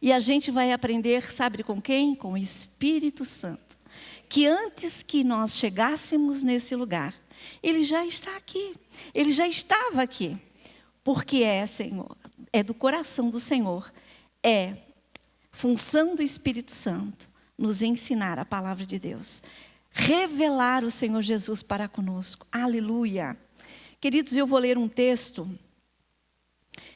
E a gente vai aprender, sabe com quem? Com o Espírito Santo. Que antes que nós chegássemos nesse lugar, Ele já está aqui. Ele já estava aqui. Porque Senhor, é do coração do Senhor. É função do Espírito Santo nos ensinar a palavra de Deus. Revelar o Senhor Jesus para conosco. Aleluia. Queridos, eu vou ler um texto.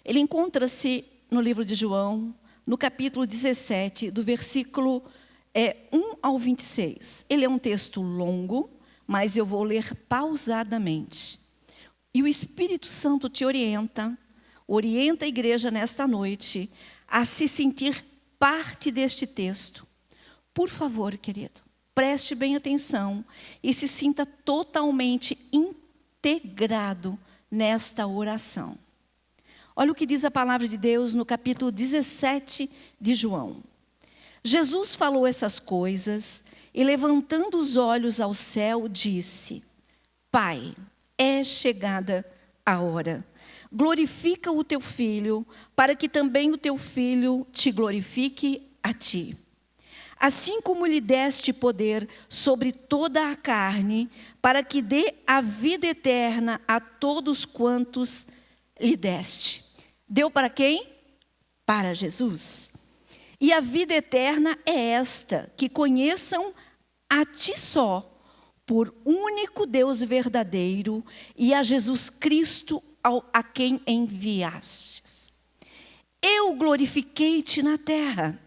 Ele encontra-se no livro de João, no capítulo 17, do versículo 1 ao 26. Ele é um texto longo, mas eu vou ler pausadamente. E o Espírito Santo te orienta a igreja nesta noite a se sentir parte deste texto. Por favor, querido, preste bem atenção e se sinta totalmente integrado nesta oração. Olha o que diz a palavra de Deus no capítulo 17 de João. Jesus falou essas coisas e, levantando os olhos ao céu, disse: Pai, é chegada a hora. Glorifica o teu Filho, para que também o teu Filho te glorifique a ti. Assim como lhe deste poder sobre toda a carne, para que dê a vida eterna a todos quantos lhe deste. Deu para quem? Para Jesus. E a vida eterna é esta, que conheçam a ti só, por único Deus verdadeiro, e a Jesus Cristo a quem enviastes. Eu glorifiquei-te na terra,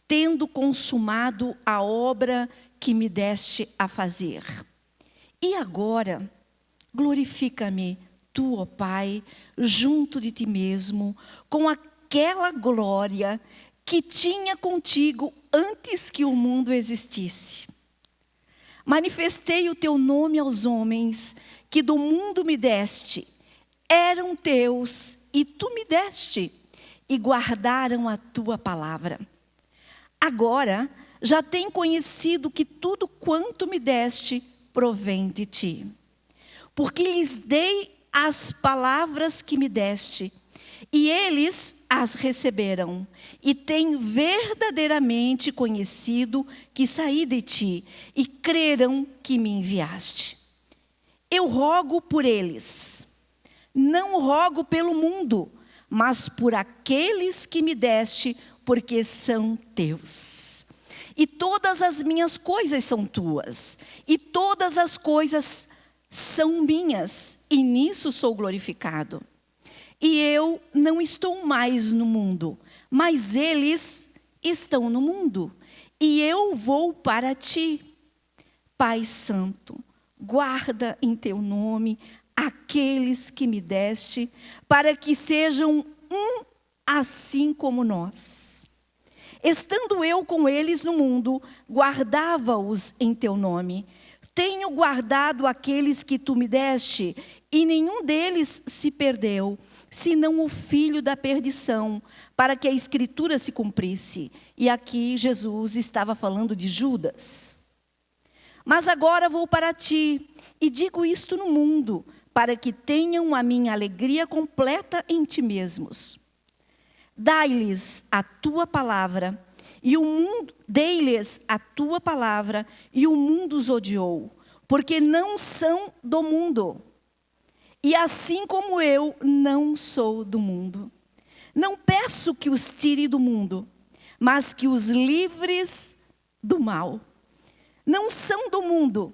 tendo consumado a obra que me deste a fazer. E agora, glorifica-me, tu, ó Pai, junto de ti mesmo, com aquela glória que tinha contigo antes que o mundo existisse. Manifestei o teu nome aos homens, que do mundo me deste. Eram teus, e tu me deste, e guardaram a tua palavra. Agora, já têm conhecido que tudo quanto me deste provém de ti. Porque lhes dei as palavras que me deste, e eles as receberam, e têm verdadeiramente conhecido que saí de ti, e creram que me enviaste. Eu rogo por eles, não rogo pelo mundo, mas por aqueles que me deste, porque são teus. E todas as minhas coisas são tuas, e todas as coisas são minhas, e nisso sou glorificado. E eu não estou mais no mundo, mas eles estão no mundo, e eu vou para ti. Pai Santo, guarda em teu nome aqueles que me deste, para que sejam um assim como nós. Estando eu com eles no mundo, guardava-os em teu nome. Tenho guardado aqueles que tu me deste, e nenhum deles se perdeu, senão o filho da perdição, para que a Escritura se cumprisse. E aqui Jesus estava falando de Judas. Mas agora vou para ti, e digo isto no mundo, para que tenham a minha alegria completa em ti mesmos. Dai-lhes a tua palavra, e o mundo, dei-lhes a tua palavra, e o mundo os odiou, porque não são do mundo. E assim como eu não sou do mundo. Não peço que os tire do mundo, mas que os livres do mal. Não são do mundo,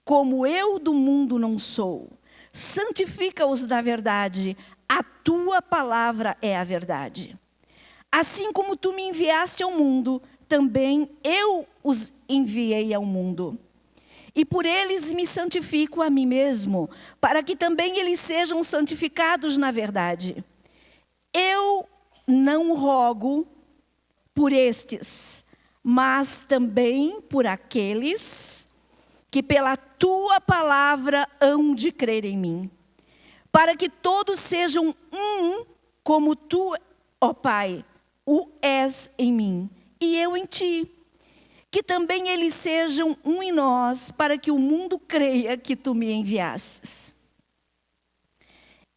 como eu do mundo não sou. Santifica-os da verdade, a tua palavra é a verdade. Assim como tu me enviaste ao mundo, também eu os enviei ao mundo. E por eles me santifico a mim mesmo, para que também eles sejam santificados na verdade. Eu não rogo por estes, mas também por aqueles que pela tua palavra hão de crer em mim, para que todos sejam um, como tu, ó Pai, o és em mim, e eu em ti. Que também eles sejam um em nós, para que o mundo creia que tu me enviastes.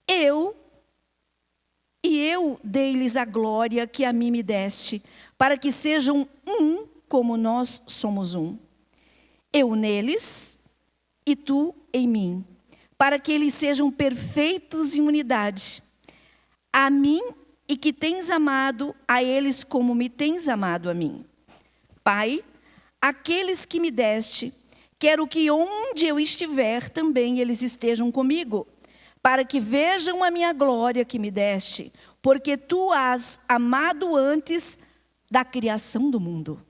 Eu e eu dei-lhes a glória que a mim me deste, para que sejam um como nós somos um. Eu neles e tu em mim, para que eles sejam perfeitos em unidade. A mim e que tens amado a eles como me tens amado a mim. Pai, aqueles que me deste, quero que onde eu estiver também eles estejam comigo, para que vejam a minha glória que me deste, porque tu has amado antes da criação do mundo.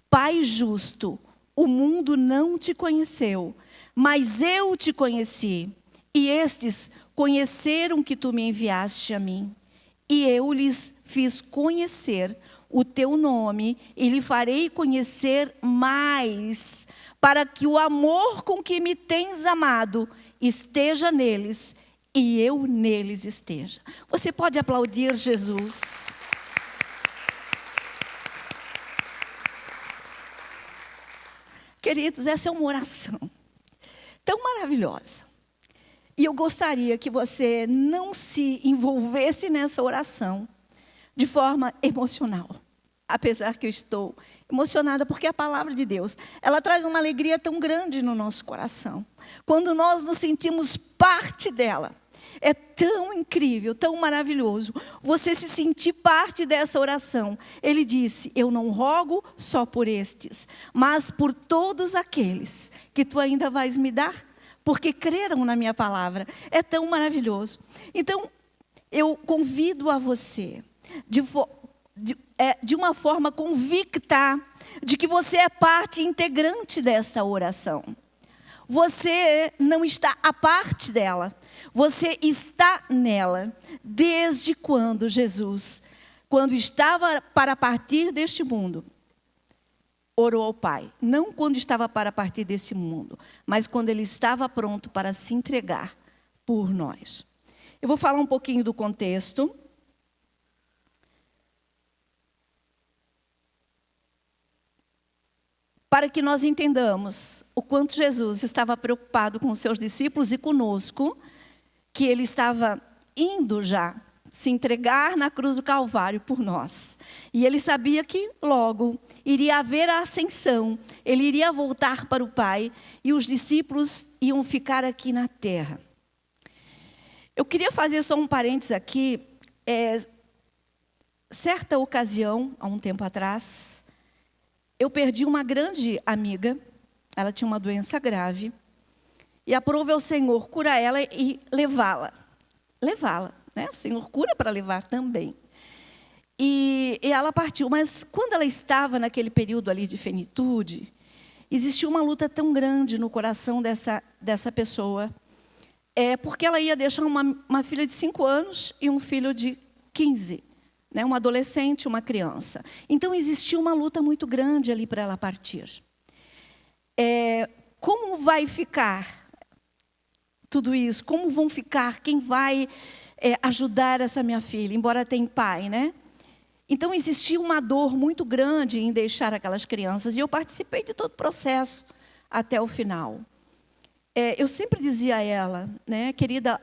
Pai justo, o mundo não te conheceu, mas eu te conheci, e estes conheceram que tu me enviaste a mim. E eu lhes fiz conhecer o teu nome, e lhe farei conhecer mais, para que o amor com que me tens amado esteja neles, e eu neles esteja. Você pode aplaudir Jesus? Queridos, essa é uma oração tão maravilhosa. E eu gostaria que você não se envolvesse nessa oração de forma emocional. Apesar que eu estou emocionada, porque a palavra de Deus, ela traz uma alegria tão grande no nosso coração. Quando nós nos sentimos parte dela. É tão incrível, tão maravilhoso você se sentir parte dessa oração. Ele disse, eu não rogo só por estes, mas por todos aqueles que tu ainda vais me dar, porque creram na minha palavra. É tão maravilhoso. Então, eu convido a você, de uma forma convicta, de que você é parte integrante desta oração. Você não está à parte dela. Você está nela. Desde quando Jesus, quando estava para partir deste mundo, orou ao Pai. Não quando estava para partir desse mundo, mas quando ele estava pronto para se entregar por nós. Eu vou falar um pouquinho do contexto. Para que nós entendamos o quanto Jesus estava preocupado com os seus discípulos e conosco, que ele estava indo já se entregar na cruz do Calvário por nós. E ele sabia que logo iria haver a ascensão, ele iria voltar para o Pai e os discípulos iam ficar aqui na terra. Eu queria fazer só um parênteses aqui. Certa ocasião, há um tempo atrás, eu perdi uma grande amiga, ela tinha uma doença grave, e aprove ao Senhor curar ela e levá-la. Levá-la, né? O Senhor cura para levar também. E ela partiu, mas quando ela estava naquele período ali de finitude, existiu uma luta tão grande no coração dessa pessoa, porque ela ia deixar uma filha de 5 anos e um filho de 15, né, um adolescente, uma criança. Então, existia uma luta muito grande ali para ela partir. Como vai ficar tudo isso? Como vão ficar? Quem vai ajudar essa minha filha? Embora tenha pai, né? Então, existia uma dor muito grande em deixar aquelas crianças. E eu participei de todo o processo até o final. Eu sempre dizia a ela, né, querida,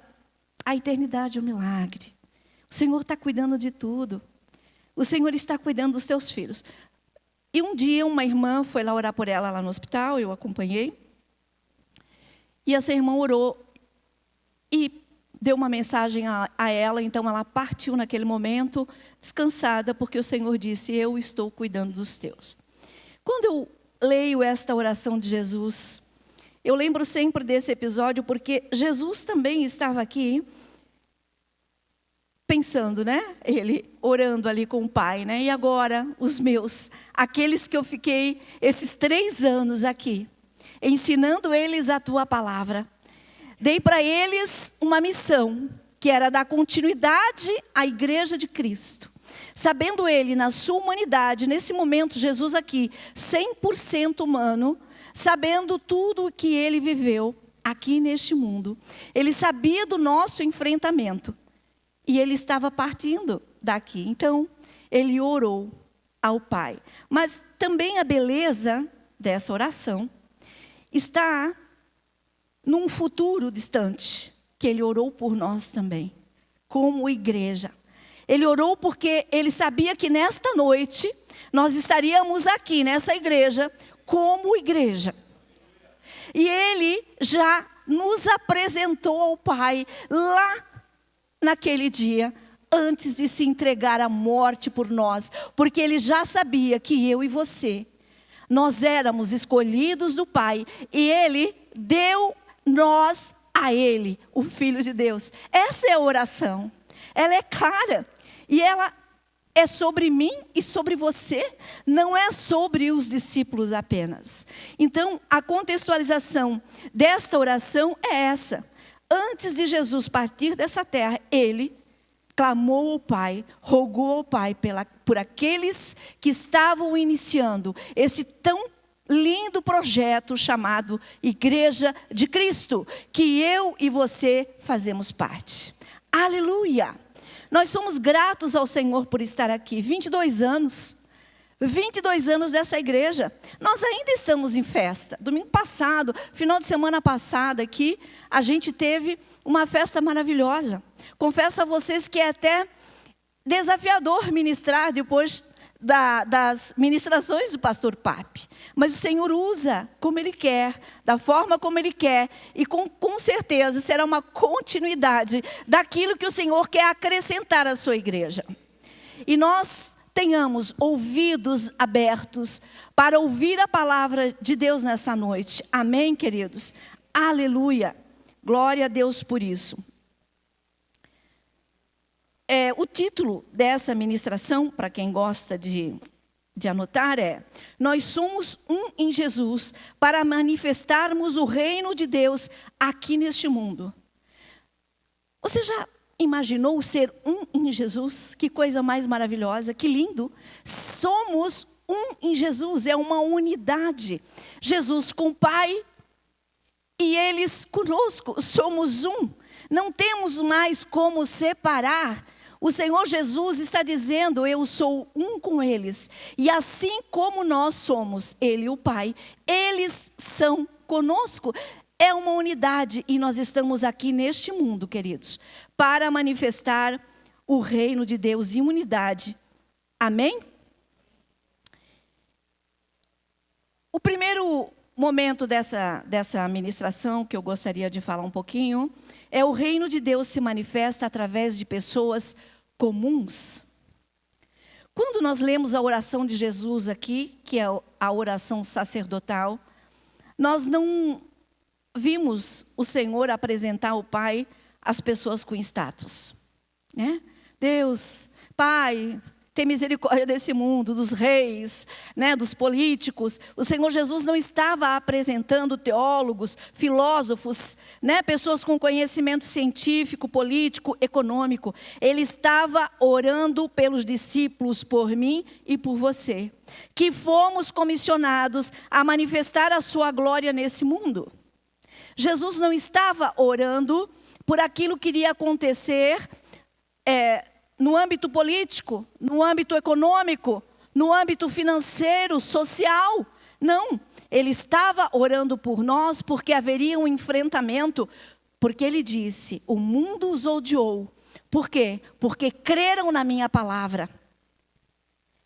a eternidade é um milagre. O Senhor está cuidando de tudo. O Senhor está cuidando dos teus filhos. E um dia uma irmã foi lá orar por ela lá no hospital, eu acompanhei. E essa irmã orou e deu uma mensagem a ela, então ela partiu naquele momento, descansada, porque o Senhor disse, eu estou cuidando dos teus. Quando eu leio esta oração de Jesus, eu lembro sempre desse episódio, porque Jesus também estava aqui, pensando, né? Ele orando ali com o Pai, né? E agora, os meus, aqueles que eu fiquei esses 3 anos aqui, ensinando eles a tua palavra. Dei para eles uma missão, que era dar continuidade à igreja de Cristo. Sabendo ele, na sua humanidade, nesse momento, Jesus aqui, 100% humano, sabendo tudo o que ele viveu aqui neste mundo. Ele sabia do nosso enfrentamento. E ele estava partindo daqui. Então, ele orou ao Pai. Mas também a beleza dessa oração está num futuro distante, que ele orou por nós também, como igreja. Ele orou porque ele sabia que nesta noite nós estaríamos aqui nessa igreja como igreja. E ele já nos apresentou ao Pai lá naquele dia, antes de se entregar à morte por nós, porque ele já sabia que eu e você, nós éramos escolhidos do Pai, e ele deu nós a ele, o Filho de Deus. Essa é a oração, ela é clara, e ela é sobre mim e sobre você, não é sobre os discípulos apenas. Então, a contextualização desta oração é essa. Antes de Jesus partir dessa terra, ele clamou ao Pai, rogou ao Pai por aqueles que estavam iniciando esse tão lindo projeto chamado Igreja de Cristo, que eu e você fazemos parte. Aleluia! Nós somos gratos ao Senhor por estar aqui. 22 anos dessa igreja. Nós ainda estamos em festa. Domingo passado, final de semana passada aqui, a gente teve uma festa maravilhosa. Confesso a vocês que é até desafiador ministrar depois das ministrações do pastor Pape. Mas o Senhor usa como Ele quer, da forma como Ele quer. E com certeza será uma continuidade daquilo que o Senhor quer acrescentar à sua igreja. E nós tenhamos ouvidos abertos para ouvir a palavra de Deus nessa noite. Amém, queridos? Aleluia. Glória a Deus por isso. O título dessa ministração, para quem gosta de anotar, é: nós somos um em Jesus para manifestarmos o reino de Deus aqui neste mundo. Você já imaginou ser um em Jesus? Que coisa mais maravilhosa, que lindo. Somos um em Jesus, é uma unidade. Jesus com o Pai e eles conosco, somos um. Não temos mais como separar. O Senhor Jesus está dizendo: eu sou um com eles. E assim como nós somos, Ele e o Pai, eles são conosco. É uma unidade e nós estamos aqui neste mundo, queridos, para manifestar o reino de Deus em unidade. Amém? O primeiro momento dessa ministração que eu gostaria de falar um pouquinho é: o reino de Deus se manifesta através de pessoas comuns. Quando nós lemos a oração de Jesus aqui, que é a oração sacerdotal, nós não vimos o Senhor apresentar ao Pai as pessoas com status, né? Deus, Pai, tem misericórdia desse mundo, dos reis, né, dos políticos. O Senhor Jesus não estava apresentando teólogos, filósofos, né, pessoas com conhecimento científico, político, econômico. Ele estava orando pelos discípulos, por mim e por você, que fomos comissionados a manifestar a sua glória nesse mundo. Jesus não estava orando por aquilo que iria acontecer no âmbito político, no âmbito econômico, no âmbito financeiro, social. Não, ele estava orando por nós porque haveria um enfrentamento. Porque ele disse: o mundo os odiou. Por quê? Porque creram na minha palavra.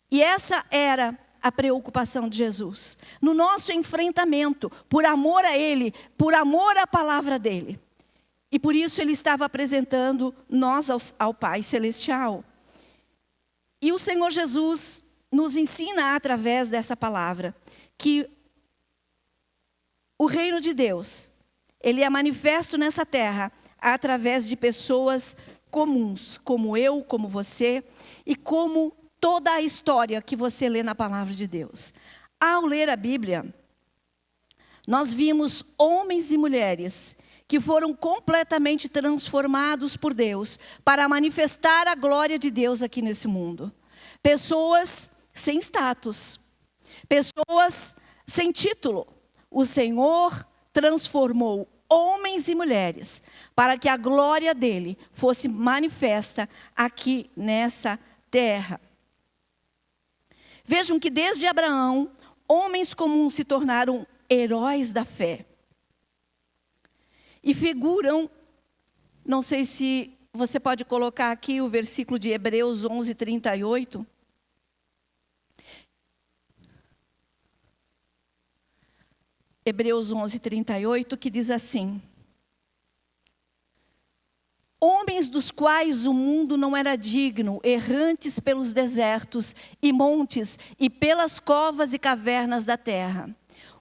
E essa era a preocupação de Jesus. No nosso enfrentamento, por amor a Ele, por amor à palavra dEle. E por isso Ele estava apresentando nós ao Pai Celestial. E o Senhor Jesus nos ensina através dessa palavra que o reino de Deus, ele é manifesto nessa terra através de pessoas comuns, como eu, como você e como toda a história que você lê na palavra de Deus. Ao ler a Bíblia, nós vimos homens e mulheres que foram completamente transformados por Deus para manifestar a glória de Deus aqui nesse mundo. Pessoas sem status, pessoas sem título. O Senhor transformou homens e mulheres para que a glória dele fosse manifesta aqui nessa terra. Vejam que desde Abraão, homens comuns se tornaram heróis da fé. E figuram, não sei se você pode colocar aqui o versículo de Hebreus 11:38. Hebreus 11:38, que diz assim: homens dos quais o mundo não era digno, errantes pelos desertos e montes e pelas covas e cavernas da terra.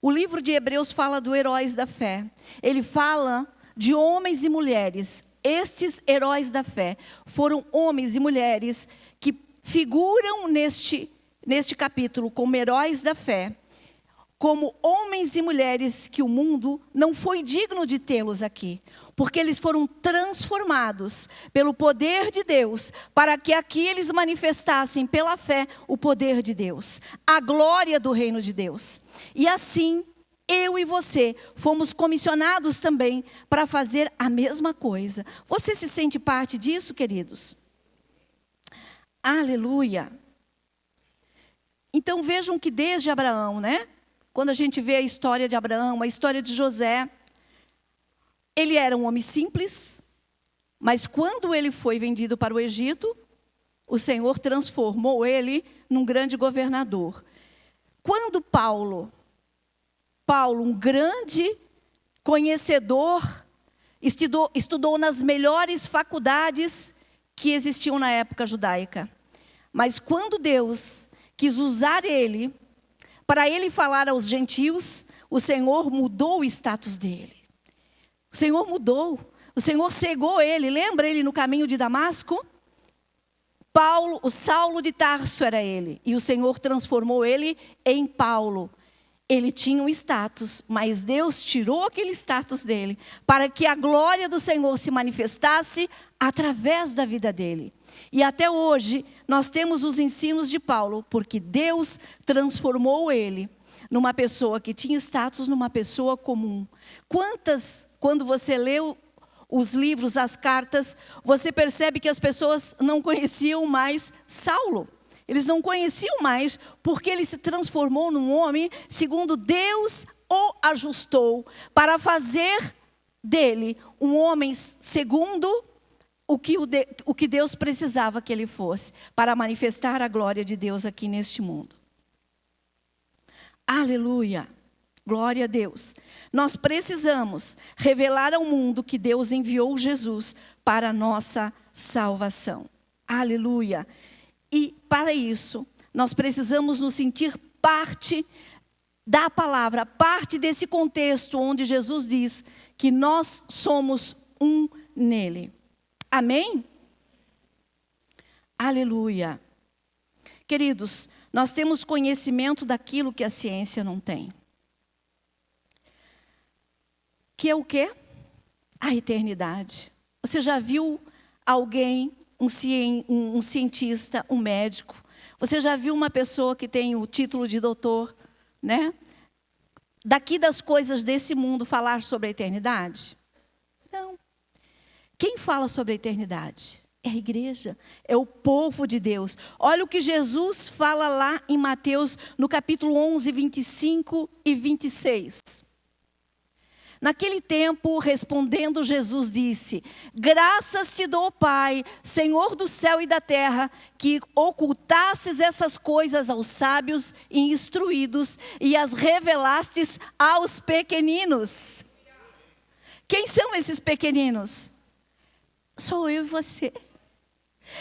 O livro de Hebreus fala dos heróis da fé. Ele fala de homens e mulheres. Estes heróis da fé foram homens e mulheres que figuram neste capítulo como heróis da fé, como homens e mulheres que o mundo não foi digno de tê-los aqui, porque eles foram transformados pelo poder de Deus, para que aqui eles manifestassem pela fé o poder de Deus, a glória do reino de Deus. E assim, eu e você fomos comissionados também para fazer a mesma coisa. Você se sente parte disso, queridos? Aleluia! Então vejam que desde Abraão, né? Quando a gente vê a história de Abraão, a história de José, ele era um homem simples, mas quando ele foi vendido para o Egito, o Senhor transformou ele num grande governador. Quando Paulo, um grande conhecedor, estudou nas melhores faculdades que existiam na época judaica. Mas quando Deus quis usar ele, para ele falar aos gentios, o Senhor mudou o status dele. O Senhor mudou. O Senhor cegou ele. Lembra ele no caminho de Damasco? O Saulo de Tarso era ele. E o Senhor transformou ele em Paulo. Ele tinha um status, mas Deus tirou aquele status dele, para que a glória do Senhor se manifestasse através da vida dele. E até hoje, nós temos os ensinos de Paulo, porque Deus transformou ele numa pessoa que tinha status, numa pessoa comum. Quando você leu os livros, as cartas, você percebe que as pessoas não conheciam mais Saulo. Eles não conheciam mais, porque ele se transformou num homem segundo Deus o ajustou, para fazer dele um homem segundo o que Deus precisava que ele fosse, para manifestar a glória de Deus aqui neste mundo. Aleluia! Glória a Deus. Nós precisamos revelar ao mundo que Deus enviou Jesus para a nossa salvação. Aleluia! E para isso, nós precisamos nos sentir parte da palavra, parte desse contexto onde Jesus diz que nós somos um nele. Amém? Aleluia. Queridos, nós temos conhecimento daquilo que a ciência não tem. Que é o quê? A eternidade. Você já viu alguém, um cientista, um médico? Você já viu uma pessoa que tem o título de doutor, né? Daqui das coisas desse mundo falar sobre a eternidade? Não. Quem fala sobre a eternidade? É a igreja, é o povo de Deus. Olha o que Jesus fala lá em Mateus, no capítulo 11, 25 e 26. Naquele tempo, respondendo Jesus, disse: graças te dou, Pai, Senhor do céu e da terra, que ocultasses essas coisas aos sábios e instruídos e as revelastes aos pequeninos. Quem são esses pequeninos? Sou eu e você.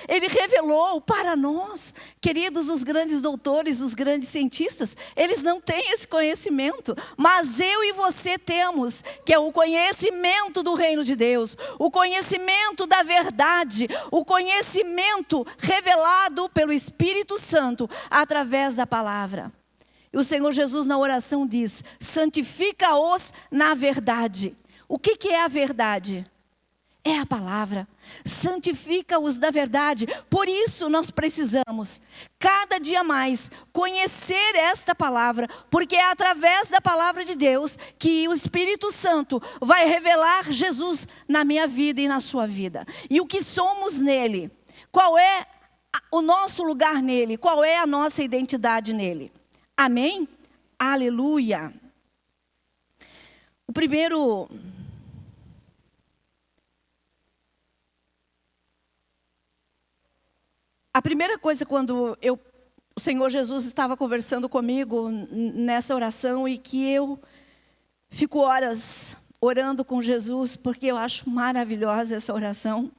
Ele revelou para nós, queridos, os grandes doutores, os grandes cientistas, eles não têm esse conhecimento, mas eu e você temos, que é o conhecimento do reino de Deus, o conhecimento da verdade, o conhecimento revelado pelo Espírito Santo através da palavra. E o Senhor Jesus na oração diz: santifica-os na verdade. O que é a verdade? É a palavra. Santifica-os da verdade. Por isso nós precisamos, cada dia mais, conhecer esta palavra, porque é através da palavra de Deus que o Espírito Santo vai revelar Jesus na minha vida e na sua vida. E o que somos nele? Qual é o nosso lugar nele? Qual é a nossa identidade nele? Amém? Aleluia. A primeira coisa, quando o Senhor Jesus estava conversando comigo nessa oração, e que eu fico horas orando com Jesus, porque eu acho maravilhosa essa oração,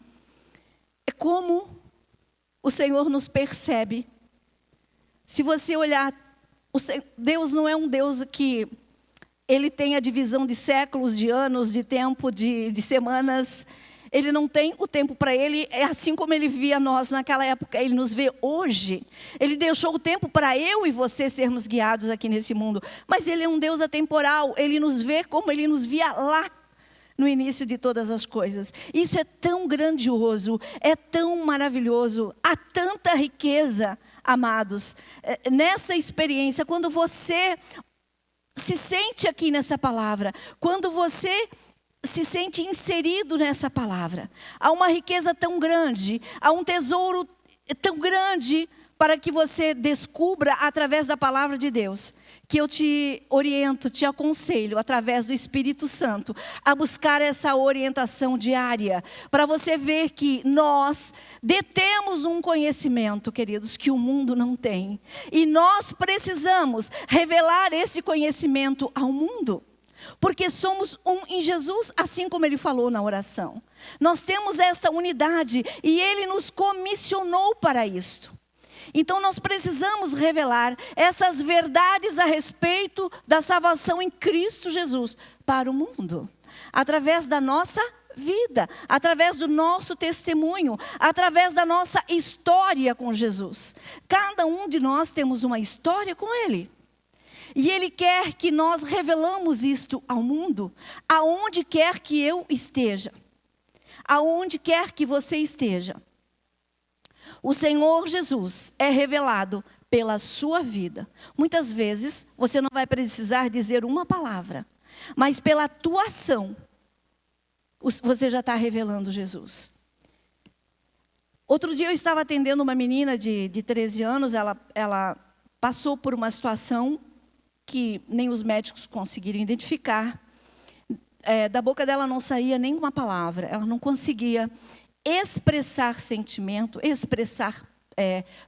é como o Senhor nos percebe. Se você olhar, Deus não é um Deus que Ele tem a divisão de séculos, de anos, de tempo, de semanas. Ele não tem o tempo para Ele, é assim como Ele via nós naquela época, Ele nos vê hoje. Ele deixou o tempo para eu e você sermos guiados aqui nesse mundo. Mas Ele é um Deus atemporal, Ele nos vê como Ele nos via lá, no início de todas as coisas. Isso é tão grandioso, é tão maravilhoso, há tanta riqueza, amados. Nessa experiência, quando você se sente aqui nessa palavra, quando você se sente inserido nessa palavra, há uma riqueza tão grande, há um tesouro tão grande para que você descubra através da palavra de Deus, que eu te oriento, te aconselho, através do Espírito Santo, a buscar essa orientação diária, para você ver que nós detemos um conhecimento, queridos, que o mundo não tem, e nós precisamos revelar esse conhecimento ao mundo. Porque somos um em Jesus, assim como Ele falou na oração. Nós temos essa unidade e Ele nos comissionou para isto. Então nós precisamos revelar essas verdades a respeito da salvação em Cristo Jesus para o mundo. Através da nossa vida, através do nosso testemunho, através da nossa história com Jesus. Cada um de nós temos uma história com Ele. E Ele quer que nós revelamos isto ao mundo, aonde quer que eu esteja, aonde quer que você esteja. O Senhor Jesus é revelado pela sua vida. Muitas vezes você não vai precisar dizer uma palavra, mas pela tua ação, você já está revelando Jesus. Outro dia eu estava atendendo uma menina de 13 anos, ela passou por uma situação que nem os médicos conseguiram identificar. Da boca dela não saía nenhuma palavra, ela não conseguia expressar sentimento, expressar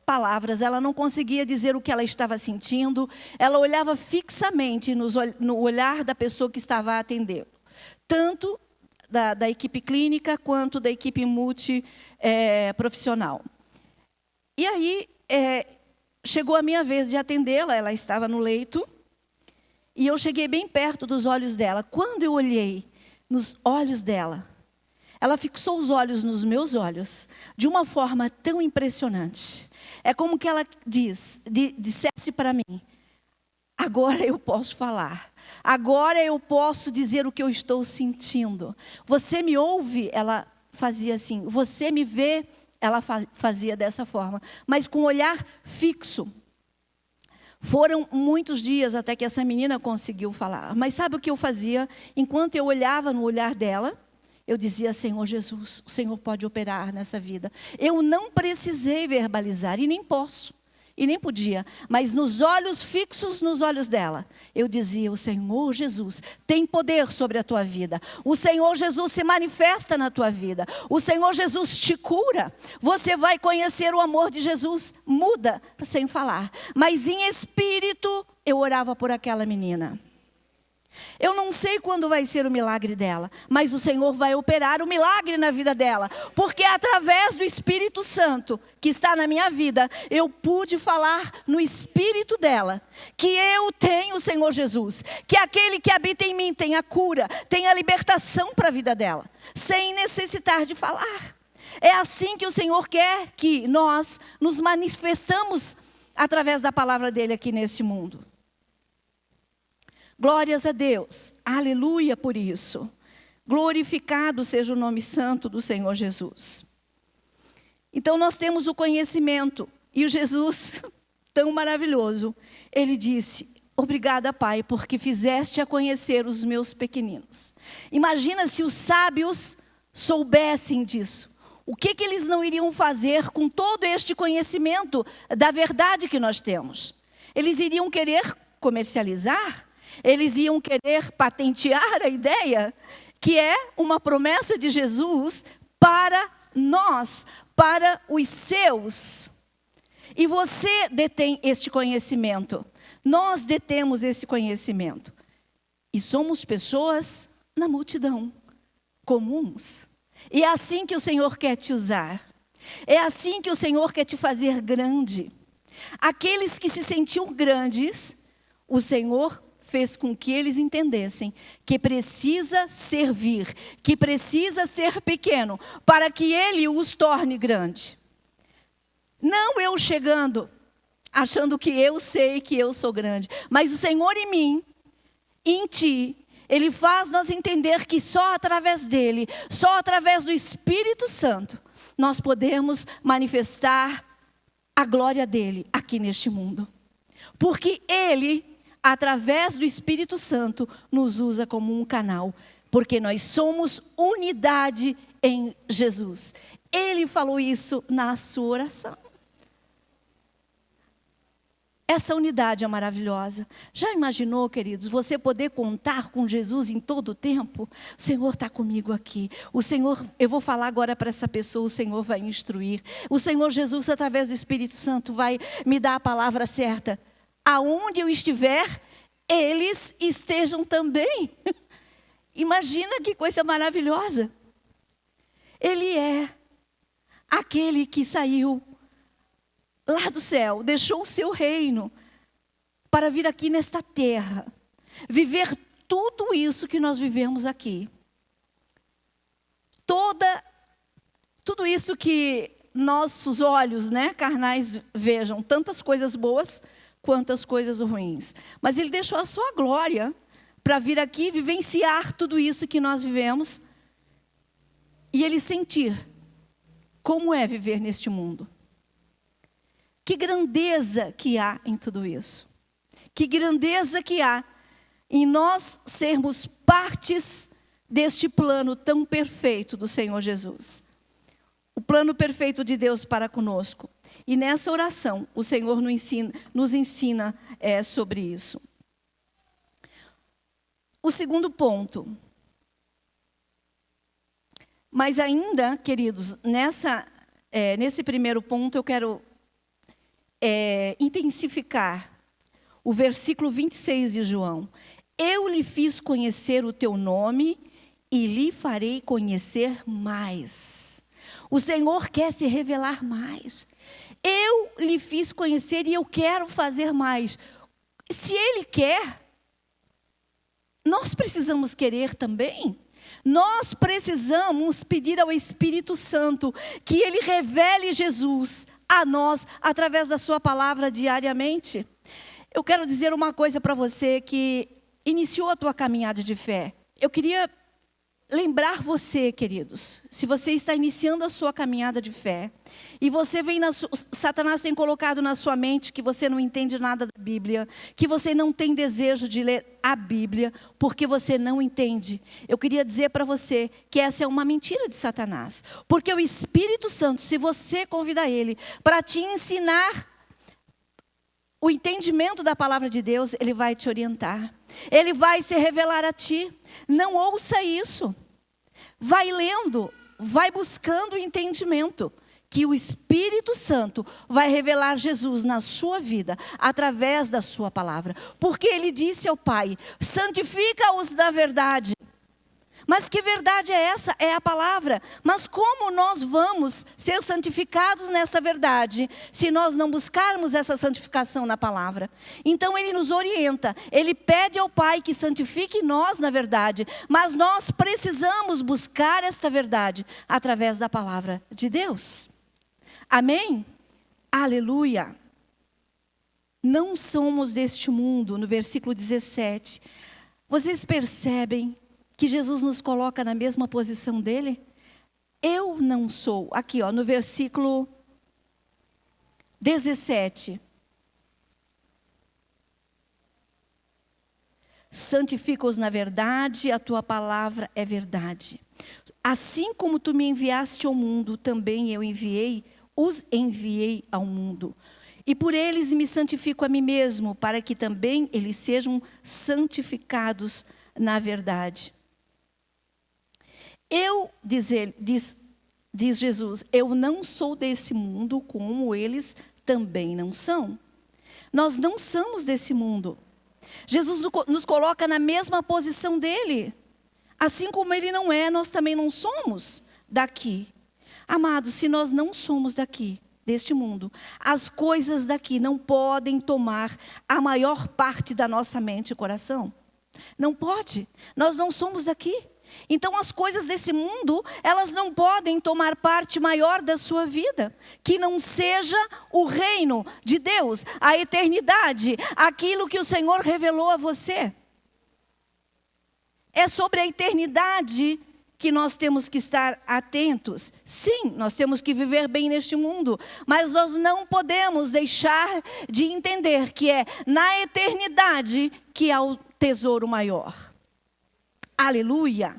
palavras, ela não conseguia dizer o que ela estava sentindo, ela olhava fixamente no olhar da pessoa que estava a atendê-lo, tanto da equipe clínica quanto da equipe multiprofissional. E aí, chegou a minha vez de atendê-la, ela estava no leito, e eu cheguei bem perto dos olhos dela. Quando eu olhei nos olhos dela, ela fixou os olhos nos meus olhos de uma forma tão impressionante. É como que ela dissesse para mim: agora eu posso falar. Agora eu posso dizer o que eu estou sentindo. Você me ouve? Ela fazia assim. Você me vê? Ela fazia dessa forma. Mas com um olhar fixo. Foram muitos dias até que essa menina conseguiu falar. Mas sabe o que eu fazia? Enquanto eu olhava no olhar dela, eu dizia: Senhor Jesus, o Senhor pode operar nessa vida. Eu não precisei verbalizar, e nem posso, e nem podia. Mas nos olhos fixos, nos olhos dela, eu dizia: o Senhor Jesus tem poder sobre a tua vida. O Senhor Jesus se manifesta na tua vida. O Senhor Jesus te cura. Você vai conhecer o amor de Jesus. Muda sem falar. Mas em espírito, eu orava por aquela menina. Eu não sei quando vai ser o milagre dela, mas o Senhor vai operar o milagre na vida dela, porque através do Espírito Santo que está na minha vida, eu pude falar no espírito dela, que eu tenho o Senhor Jesus, que aquele que habita em mim tem a cura, tem a libertação para a vida dela, sem necessitar de falar. É assim que o Senhor quer que nós nos manifestamos através da palavra dele aqui neste mundo. Glórias a Deus, aleluia por isso. Glorificado seja o nome santo do Senhor Jesus. Então nós temos o conhecimento, e o Jesus, tão maravilhoso, ele disse: obrigada, Pai, porque fizeste a conhecer os meus pequeninos. Imagina se os sábios soubessem disso. O que eles não iriam fazer com todo este conhecimento da verdade que nós temos? Eles iriam querer comercializar? Eles iam querer patentear a ideia, que é uma promessa de Jesus para nós, para os seus. E você detém este conhecimento. Nós detemos esse conhecimento. E somos pessoas na multidão, comuns. E é assim que o Senhor quer te usar. É assim que o Senhor quer te fazer grande. Aqueles que se sentiam grandes, o Senhor fez com que eles entendessem que precisa servir, que precisa ser pequeno, para que Ele os torne grande. Não eu chegando, achando que eu sei que eu sou grande, mas o Senhor em mim, em ti, Ele faz nós entender que só através dEle, só através do Espírito Santo, nós podemos manifestar a glória dEle aqui neste mundo. Porque Ele, através do Espírito Santo, nos usa como um canal. Porque nós somos unidade em Jesus. Ele falou isso na sua oração. Essa unidade é maravilhosa. Já imaginou, queridos, você poder contar com Jesus em todo o tempo? O Senhor está comigo aqui. O Senhor, eu vou falar agora para essa pessoa, o Senhor vai instruir. O Senhor Jesus, através do Espírito Santo, vai me dar a palavra certa. Aonde eu estiver, eles estejam também. Imagina que coisa maravilhosa. Ele é aquele que saiu lá do céu, deixou o seu reino para vir aqui nesta terra, viver tudo isso que nós vivemos aqui. Tudo isso que nossos olhos, carnais vejam, tantas coisas boas quantas coisas ruins. Mas Ele deixou a sua glória para vir aqui vivenciar tudo isso que nós vivemos e Ele sentir como é viver neste mundo. Que grandeza que há em tudo isso. Que grandeza que há em nós sermos partes deste plano tão perfeito do Senhor Jesus. O plano perfeito de Deus para conosco. E nessa oração, o Senhor nos ensina sobre isso. O segundo ponto. Mas ainda, queridos, nesse primeiro ponto eu quero intensificar o versículo 26 de João. Eu lhe fiz conhecer o teu nome e lhe farei conhecer mais. O Senhor quer se revelar mais. Eu lhe fiz conhecer e eu quero fazer mais. Se Ele quer, nós precisamos querer também. Nós precisamos pedir ao Espírito Santo que Ele revele Jesus a nós através da sua palavra diariamente. Eu quero dizer uma coisa para você que iniciou a tua caminhada de fé. Eu queria lembrar você, queridos, se você está iniciando a sua caminhada de fé e você vem Satanás tem colocado na sua mente que você não entende nada da Bíblia, que você não tem desejo de ler a Bíblia porque você não entende. Eu queria dizer para você que essa é uma mentira de Satanás, porque o Espírito Santo, se você convidar ele para te ensinar o entendimento da palavra de Deus, Ele vai te orientar. Ele vai se revelar a ti. Não ouça isso. Vai lendo, vai buscando o entendimento. Que o Espírito Santo vai revelar Jesus na sua vida, através da sua palavra. Porque Ele disse ao Pai, santifica-os na verdade. Mas que verdade é essa? É a palavra. Mas como nós vamos ser santificados nessa verdade, se nós não buscarmos essa santificação na palavra? Então Ele nos orienta, Ele pede ao Pai que santifique nós na verdade, mas nós precisamos buscar esta verdade através da palavra de Deus. Amém? Aleluia! Não somos deste mundo, no versículo 17. Vocês percebem que Jesus nos coloca na mesma posição dele? Eu não sou. Aqui, no versículo 17. Santifica-os na verdade, a tua palavra é verdade. Assim como tu me enviaste ao mundo, também eu os enviei ao mundo. E por eles me santifico a mim mesmo, para que também eles sejam santificados na verdade. Diz Jesus, eu não sou desse mundo como eles também não são. Nós não somos desse mundo. Jesus nos coloca na mesma posição dele. Assim como ele não é, nós também não somos daqui. Amados, se nós não somos daqui, deste mundo, as coisas daqui não podem tomar a maior parte da nossa mente e coração. Não pode. Nós não somos daqui. Então as coisas desse mundo, elas não podem tomar parte maior da sua vida, que não seja o reino de Deus, a eternidade, aquilo que o Senhor revelou a você. É sobre a eternidade que nós temos que estar atentos. Sim, nós temos que viver bem neste mundo, mas nós não podemos deixar de entender que é na eternidade que há o tesouro maior. Aleluia!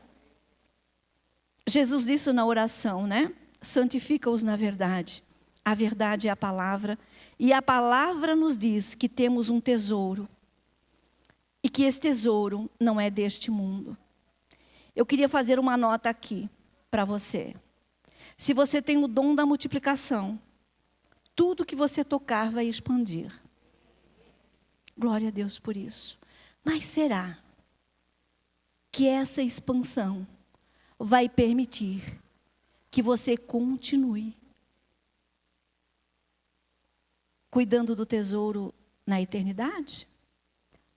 Jesus disse na oração, né? Santifica-os na verdade. A verdade é a palavra. E a palavra nos diz que temos um tesouro. E que esse tesouro não é deste mundo. Eu queria fazer uma nota aqui para você. Se você tem o dom da multiplicação, tudo que você tocar vai expandir. Glória a Deus por isso. Mas será que essa expansão vai permitir que você continue cuidando do tesouro na eternidade?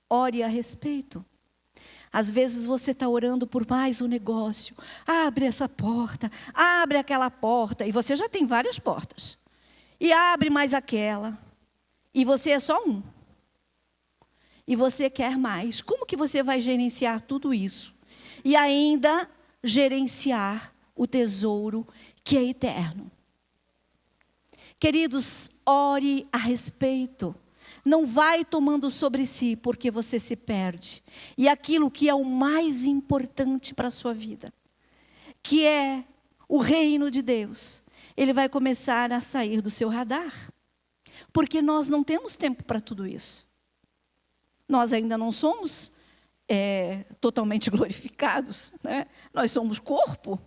Ore a respeito. Às vezes você está orando por mais um negócio. Abre essa porta, abre aquela porta. E você já tem várias portas. E abre mais aquela. E você é só um. E você quer mais. Como que você vai gerenciar tudo isso? E ainda gerenciar o tesouro que é eterno. Queridos, ore a respeito. Não vai tomando sobre si, porque você se perde. E aquilo que é o mais importante para a sua vida, que é o reino de Deus, ele vai começar a sair do seu radar. Porque nós não temos tempo para tudo isso. Nós ainda não somos totalmente glorificados, né? Nós somos corpo.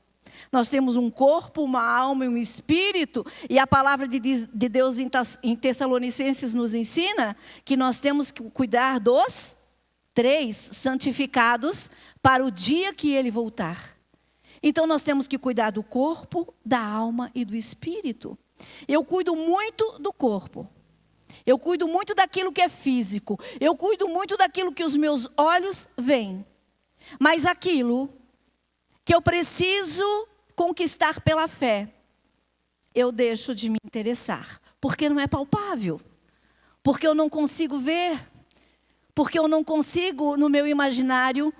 Nós temos um corpo, uma alma e um espírito. E a palavra de Deus em Tessalonicenses nos ensina que nós temos que cuidar dos 3 santificados para o dia que ele voltar. Então nós temos que cuidar do corpo, da alma e do espírito. Eu cuido muito do corpo. Eu cuido muito daquilo que é físico. Eu cuido muito daquilo que os meus olhos veem. Mas aquilo que eu preciso conquistar pela fé, eu deixo de me interessar. Porque não é palpável. Porque eu não consigo ver. Porque eu não consigo, no meu imaginário,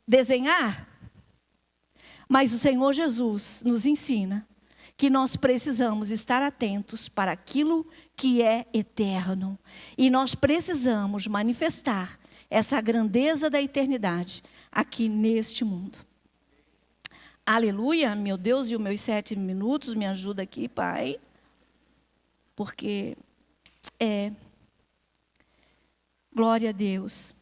desenhar. Mas o Senhor Jesus nos ensina que nós precisamos estar atentos para aquilo que é eterno. E nós precisamos manifestar essa grandeza da eternidade aqui neste mundo. Aleluia, meu Deus, e os meus 7 minutos, me ajuda aqui, Pai. Porque glória a Deus.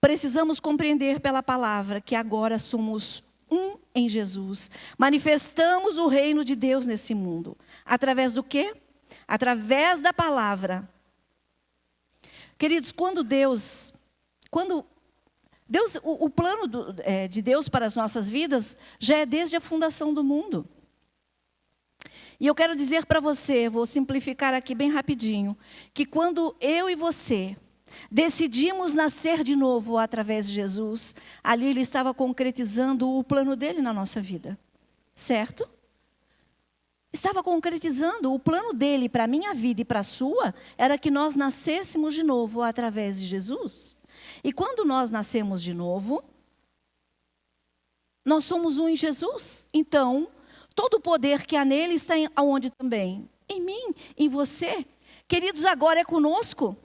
Precisamos compreender pela palavra que agora somos um em Jesus. Manifestamos o reino de Deus nesse mundo. Através do quê? Através da palavra. Queridos, o plano de Deus para as nossas vidas já é desde a fundação do mundo. E eu quero dizer para você, vou simplificar aqui bem rapidinho, que quando eu e você decidimos nascer de novo através de Jesus, ali ele estava concretizando o plano dele na nossa vida. Certo? Estava concretizando o plano dele para a minha vida e para a sua, era que nós nascêssemos de novo através de Jesus. E quando nós nascemos de novo, nós somos um em Jesus. Então, todo o poder que há nele está aonde também? Em mim, em você. Queridos, agora é conosco.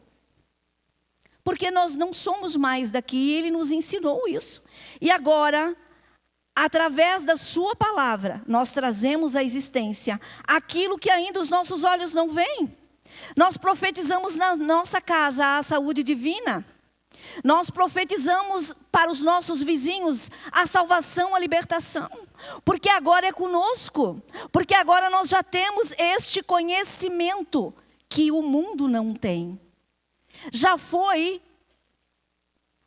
Porque nós não somos mais daqui, ele nos ensinou isso. E agora, através da sua palavra, nós trazemos à existência aquilo que ainda os nossos olhos não veem. Nós profetizamos na nossa casa a saúde divina. Nós profetizamos para os nossos vizinhos a salvação, a libertação. Porque agora é conosco. Porque agora nós já temos este conhecimento que o mundo não tem. Já foi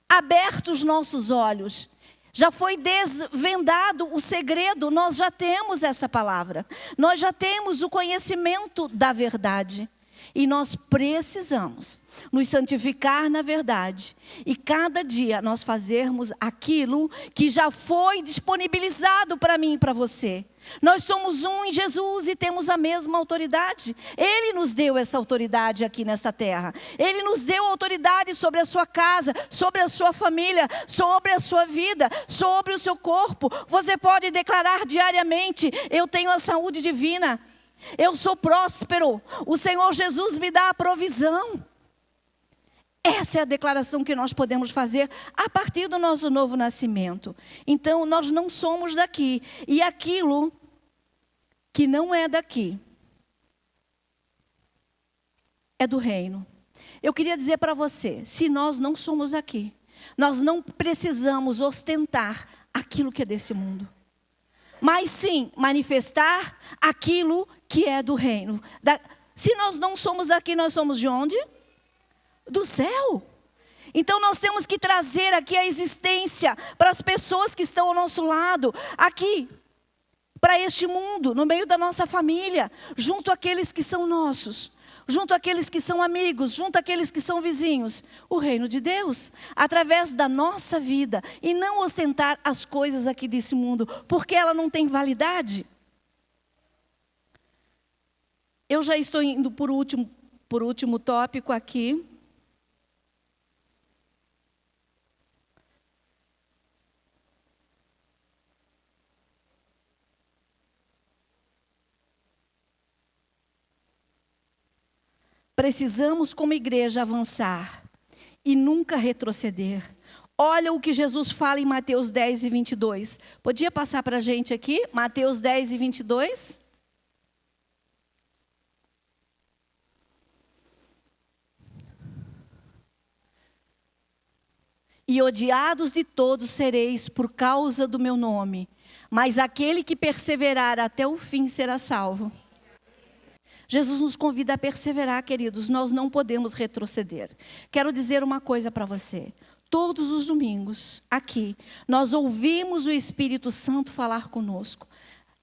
aberto os nossos olhos. Já foi desvendado o segredo, nós já temos essa palavra. Nós já temos o conhecimento da verdade. E nós precisamos nos santificar na verdade. E cada dia nós fazermos aquilo que já foi disponibilizado para mim e para você. Nós somos um em Jesus e temos a mesma autoridade. Ele nos deu essa autoridade aqui nessa terra. Ele nos deu autoridade sobre a sua casa, sobre a sua família, sobre a sua vida, sobre o seu corpo. Você pode declarar diariamente: eu tenho a saúde divina. Eu sou próspero. O Senhor Jesus me dá a provisão. Essa é a declaração que nós podemos fazer a partir do nosso novo nascimento. Então, nós não somos daqui. E aquilo que não é daqui é do reino. Eu queria dizer para você, se nós não somos daqui, nós não precisamos ostentar aquilo que é desse mundo. Mas sim, manifestar aquilo que é do reino. Se nós não somos daqui, nós somos de onde? Do céu. Então nós temos que trazer aqui a existência para as pessoas que estão ao nosso lado, aqui, para este mundo, no meio da nossa família, junto àqueles que são nossos, junto àqueles que são amigos, junto àqueles que são vizinhos. O reino de Deus, através da nossa vida, e não ostentar as coisas aqui desse mundo, porque ela não tem validade. Eu já estou indo por último tópico aqui. Precisamos, como igreja, avançar e nunca retroceder. Olha o que Jesus fala em Mateus 10 e 22. Podia passar para a gente aqui? Mateus 10 e 22. E odiados de todos sereis por causa do meu nome, mas aquele que perseverar até o fim será salvo. Jesus nos convida a perseverar, queridos. Nós não podemos retroceder. Quero dizer uma coisa para você. Todos os domingos, aqui, nós ouvimos o Espírito Santo falar conosco.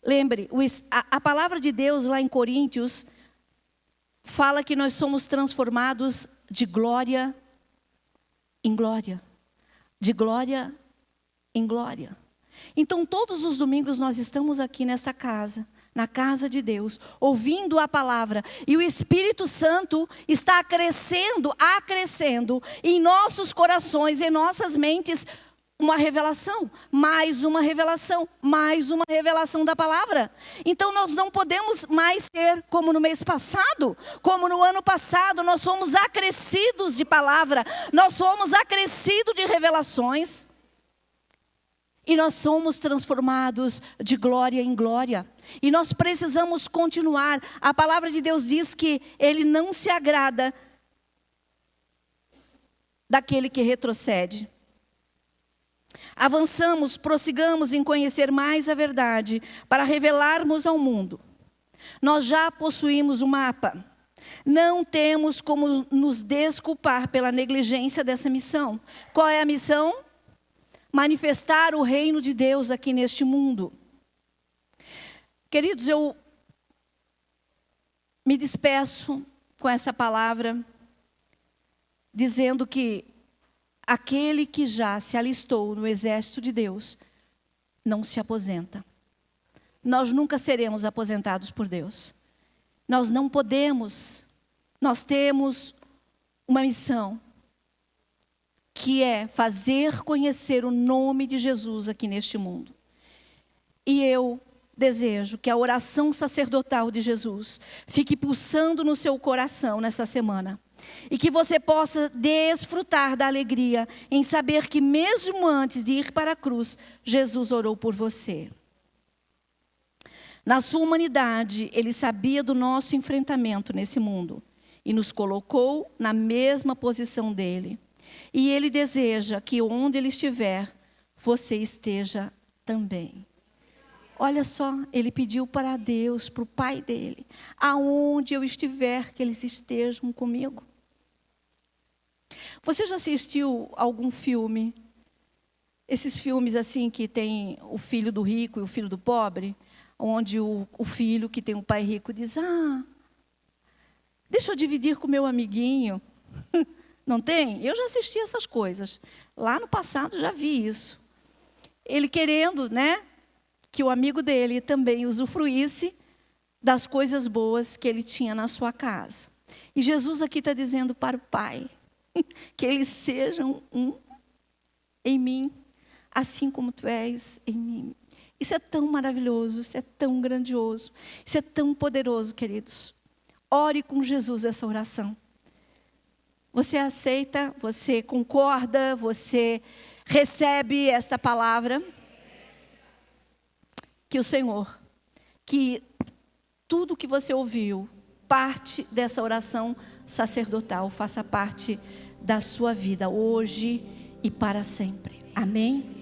Lembre, a palavra de Deus lá em Coríntios fala que nós somos transformados de glória em glória. De glória em glória. Então, todos os domingos nós estamos aqui nesta casa, na casa de Deus, ouvindo a palavra. E o Espírito Santo está acrescendo em nossos corações, em nossas mentes, uma revelação, mais uma revelação da palavra. Então nós não podemos mais ser como no mês passado, como no ano passado. Nós somos acrescidos de palavra, nós somos acrescidos de revelações. E nós somos transformados de glória em glória. E nós precisamos continuar. A palavra de Deus diz que Ele não se agrada daquele que retrocede. Avançamos, prossigamos em conhecer mais a verdade, para revelarmos ao mundo. Nós já possuímos um mapa. Não temos como nos desculpar pela negligência dessa missão. Qual é a missão? Manifestar o reino de Deus aqui neste mundo. Queridos, eu me despeço com essa palavra, dizendo que aquele que já se alistou no exército de Deus, não se aposenta. Nós nunca seremos aposentados por Deus. Nós não podemos, nós temos uma missão, que é fazer conhecer o nome de Jesus aqui neste mundo. E eu desejo que a oração sacerdotal de Jesus fique pulsando no seu coração nessa semana. E que você possa desfrutar da alegria em saber que mesmo antes de ir para a cruz, Jesus orou por você. Na sua humanidade, Ele sabia do nosso enfrentamento nesse mundo e nos colocou na mesma posição dele. E Ele deseja que onde Ele estiver, você esteja também. Olha só, ele pediu para Deus, para o Pai dele: aonde eu estiver, que eles estejam comigo. Você já assistiu algum filme? Esses filmes assim que tem o filho do rico e o filho do pobre, onde o filho que tem um pai rico diz: deixa eu dividir com meu amiguinho. Não tem? Eu já assisti essas coisas. Lá no passado já vi isso. Ele querendo, né, que o amigo dele também usufruísse das coisas boas que ele tinha na sua casa. E Jesus aqui está dizendo para o Pai que eles sejam um em mim, assim como tu és em mim. Isso é tão maravilhoso, isso é tão grandioso, isso é tão poderoso, queridos. Ore com Jesus essa oração. Você aceita, você concorda, você recebe esta palavra? Que o Senhor, que tudo que você ouviu, parte dessa oração sacerdotal, faça parte da sua vida hoje e para sempre. Amém?